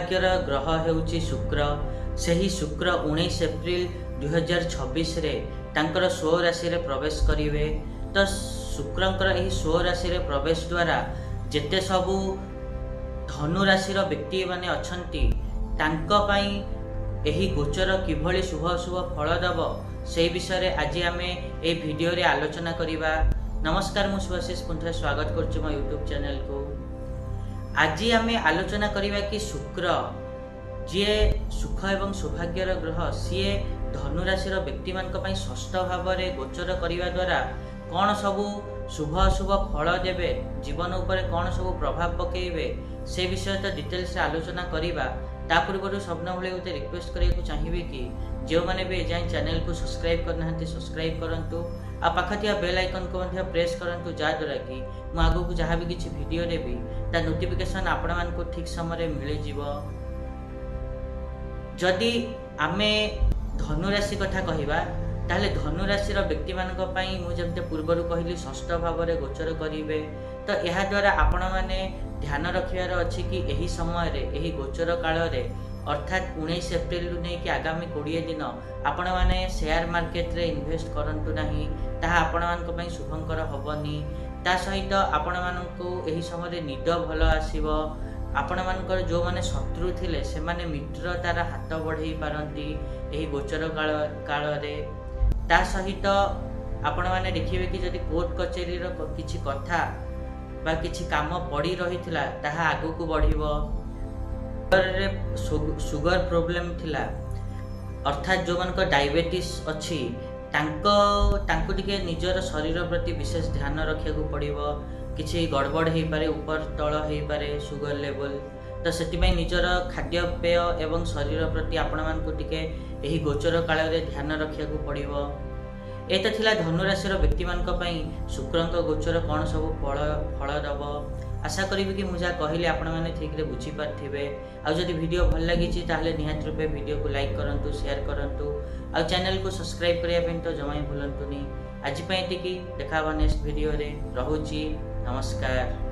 सौभाग्यर ग्रह हेउची शुक्र। सही शुक्र 19 एप्रिल 2026 रे तांकर स्व राशि रे प्रवेश करिवे। तो शुक्रंकर एही स्व राशि रे प्रवेश द्वारा जेते सबु धनु राशि रो व्यक्ति माने अछंती तांको पई एही गोचर किभली शुभ शुभ फल दब से विषय रे आज आमे ए वीडियो रे आलोचना करिबा। नमस्कार, मु सुभाषिष पुंथरा स्वागत करछु मो यूट्यूब चैनल को। आज आमे आलोचना करिबा कि शुक्र जे सुख एवं सौभाग्यर ग्रह सीए धनु राशि व्यक्ति मान षष्ठ भाव में गोचर करने द्वारा कौन सबू शुभ अशुभ फल देवे, जीवन उपर कौन सबू प्रभाव पकेबे से विषय तो डिटेल्स आलोचना करवा। ता पूर्व स्वप्न भाई गोटे रिक्वेस्ट करने को चाहिए कि जो मैंने भी एजाएं चैनल को सब्सक्राइब करना सब्सक्राइब करूँ आ पाखा बेल आइकन को प्रेस करूँ, जहाँद्वारा कि मुझे आगू जहाँ भी किसी वीडियो देवी ता नोटिफिकेशन आपण मानक ठीक समय मिल जाव। जदि आमे धनु राशि कथा कहवा ताहले धनु राशि व्यक्ति मानी मुझे पूर्वर कहली षष्ठ भाव में गोचर करेंगे। तो यह द्वारा आपण मैंने ध्यान रखार अच्छी कि यही समय रे यही गोचर काल रे अर्थात 19 एप्रिल नहीं कि आगामी 20 दिन आपण मैंने शेयर मार्केट रे इन्वेस्ट करंतु नहीं, ताहा आपण मानक शुभंकर हबनी। ता सहित आपण मानकु एही समय रे निद भल आसीबो। आपण मानकर जो माने शत्रु थिले से माने मित्रतार हाथ बढ़ाई पारंती एही गोचर काल रे। ता सहित आपण माने देखिबे कि जदि कोर्ट कचेरी रो किछि कथा बा किछि काम पड़ी रहिथिला ताहा आगु को बढ़िबो। सुगर प्रॉब्लम थिला अर्थात जो मानकर डायबिटीज अछि तांको टिके निजर शरीर प्रति विशेष ध्यान रखिया को पड़िबो। किछि गड़बड़ हो पारे, ऊपर तल हो पारे सुगर लेवल। तो सेतिपई निजर खाद्यपेय एवं शरीर प्रति आपण मानकु टिके एही गोचर काल रे ध्यान रखिया को पड़िबो। एत थिला धनु राशि व्यक्ति मानक पई शुक्रंक गोचर कौन सब फल दब। आशा करी कि मुझे कहली आपण मैंने ठीक रे बुझी पार्थिबे। आ जदि वीडियो भल लगी ताहले निहात रूपे वीडियो को लाइक करंतु, शेयर करंतु आ चैनल को सब्सक्राइब करिया तो जमा भूलंतुनी। आज पई एतिकी, देखा नेक्स्ट वीडियो रे। रहुची, नमस्कार।